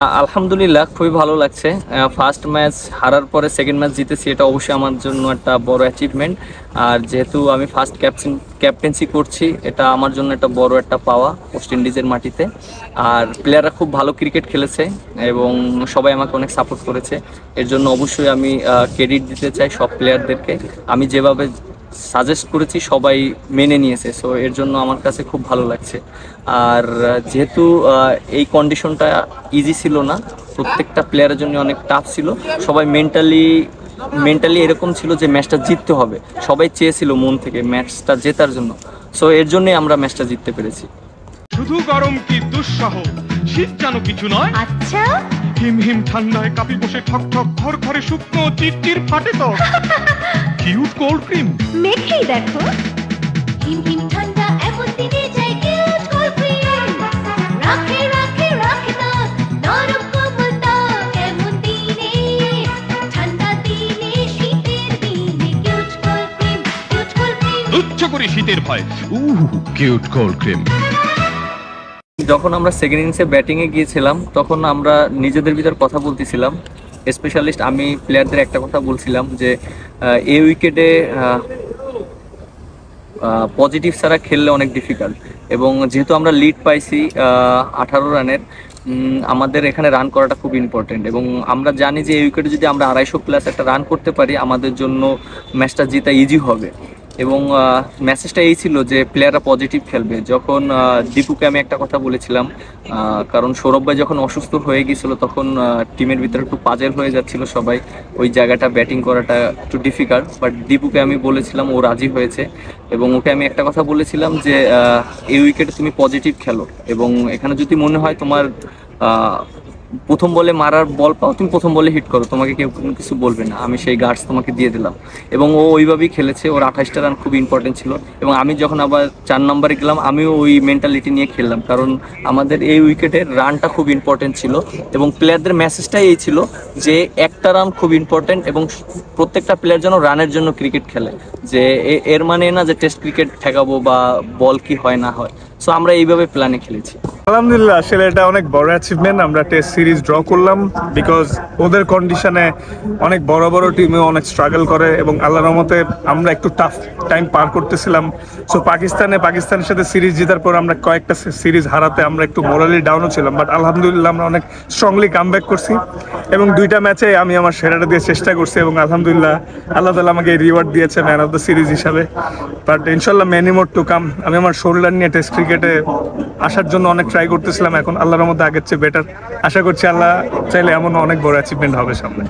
আলহামদুলিল্লাহ খুবই ভালো লাগছে। ফার্স্ট ম্যাচ হারার পরে সেকেন্ড ম্যাচ জিতেছি, এটা অবশ্যই আমার জন্য একটা বড় অ্যাচিভমেন্ট। আর যেহেতু আমি ফার্স্ট ক্যাপ্টেন্সি করছি, এটা আমার জন্য একটা বড় একটা পাওয়া ওয়েস্ট ইন্ডিজের মাটিতে। আর প্লেয়াররা খুব ভালো ক্রিকেট খেলেছে এবং সবাই আমাকে অনেক সাপোর্ট করেছে। এর জন্য অবশ্যই আমি ক্রেডিট দিতে চাই সব প্লেয়ারদেরকে। আমি যেভাবে সাজেস্ট করেছি সবাই মেনে নিয়েছে, সো এর জন্য আমার কাছে খুব ভালো লাগছে। আর যেহেতু এই কন্ডিশনটা ইজি ছিল না, প্রত্যেকটা প্লেয়ারের জন্য অনেক টাফ ছিল। সবাই মেন্টালি এরকম ছিল যে ম্যাচটা জিততে হবে, সবাই চেয়েছিল মন থেকে ম্যাচটা জেতার জন্য। সো এর জন্যই আমরা ম্যাচটা জিততে পেরেছি। শুধু গরম কি দুঃসহ, শীত যেন কিছু নয়। আচ্ছা, হিম হিম ঠান্ডায় কাপি বসে ঠক ঠক ঘর ঘরে শুকনো চিরচির ফাটে তো কিউট কোল্ড ক্রিম মেখেই দেখো। হিম হিম ঠান্ডা এমন দিনে যাই কিউট কোল্ড ক্রিম। রাখে রাখে রাখে না নরম কোমল ত্বক এমন দিনে। ঠান্ডা দিনে শীতের দিনে cute cold cream, cute cold cream. তুচ্ছ করে শীতের ভয় কিউট কোল্ড ক্রিম। যখন আমরা সেকেন্ড ইনিংসে ব্যাটিংয়ে গিয়েছিলাম, তখন আমরা নিজেদের ভিতর কথা বলতেছিলাম। স্পেশালিস্ট আমি প্লেয়ারদের একটা কথা বলছিলাম যে এই উইকেটে পজিটিভ ছাড়া খেললে অনেক ডিফিকাল্ট। এবং যেহেতু আমরা লিড পাইছি 18 রানের, আমাদের এখানে রান করাটা খুব ইম্পর্টেন্ট। এবং আমরা জানি যে এই উইকেটে যদি আমরা 250+ একটা রান করতে পারি, আমাদের জন্য ম্যাচটা জেতা ইজি হবে। এবং মেসেজটা এই ছিল যে প্লেয়াররা পজিটিভ খেলবে। যখন দীপুকে আমি একটা কথা বলেছিলাম, কারণ সৌরভ ভাই যখন অসুস্থ হয়ে গিয়েছিল, তখন টিমের ভিতরে একটু পাজেল হয়ে যাচ্ছিল সবাই, ওই জায়গাটা ব্যাটিং করাটা একটু ডিফিকাল্ট। বাট দীপুকে আমি বলেছিলাম, ও রাজি হয়েছে। এবং ওকে আমি একটা কথা বলেছিলাম যে এই উইকেটে তুমি পজিটিভ খেলো, এবং এখানে যদি মনে হয় তোমার প্রথম বলে মারার বল পাও, তুমি প্রথম বলে হিট করো, তোমাকে কেউ কোনো কিছু বলবে না, আমি সেই গার্ডস তোমাকে দিয়ে দিলাম। এবং ও ওইভাবেই খেলেছে, ওর 28টা রান খুব ইম্পর্টেন্ট ছিল। এবং আমি যখন আবার 4 নম্বরে গেলাম, আমিও ওই মেন্টালিটি নিয়ে খেললাম, কারণ আমাদের এই উইকেটের রানটা খুব ইম্পর্টেন্ট ছিল। এবং প্লেয়ারদের মেসেজটাই এই ছিল যে একটা রান খুব ইম্পর্টেন্ট, এবং প্রত্যেকটা প্লেয়ার যেন রানের জন্য ক্রিকেট খেলে। যে এর মানে না যে টেস্ট ক্রিকেট ঠেকাবো বা বল কি হয় না হয়। সো আমরা এইভাবে প্ল্যানে খেলেছি। আলহামদুলিল্লাহ, আসলে এটা অনেক বড় অ্যাচিভমেন্ট। আমরা টেস্ট সিরিজ ড্র করলাম বিকজ ওদের কন্ডিশনে অনেক বড় বড় টিমেও অনেক স্ট্রাগল করে, এবং আল্লাহর রহমতে আমরা একটু টাফ টাইম পার করতেছিলাম। সো পাকিস্তানের সাথে সিরিজ জেতার পর আমরা কয়েকটা সিরিজ হারাতে আমরা একটু মোরালি ডাউনও ছিলাম, বাট আলহামদুলিল্লাহ আমরা অনেক স্ট্রংলি কামব্যাক করছি। এবং দুইটা ম্যাচে আমি আমার সেরাটা দিয়ে চেষ্টা করছি, এবং আলহামদুলিল্লাহ আল্লাহ তাআলা আমাকে রিওয়ার্ড দিয়েছে ম্যান অফ দ্য সিরিজ হিসাবে। বাট ইনশাল্লাহ মেনি মোর টু কাম। আমি আমার শোল্ডার নিয়ে টেস্ট ক্রিকেটে আসার জন্য অনেক ট্রাই করতেছিলাম, এখন আল্লাহর মধ্যে আগের চেয়ে বেটার। আশা করছি আল্লাহ চাইলে এমন অনেক বড় অ্যাচিভমেন্ট হবে সামনে।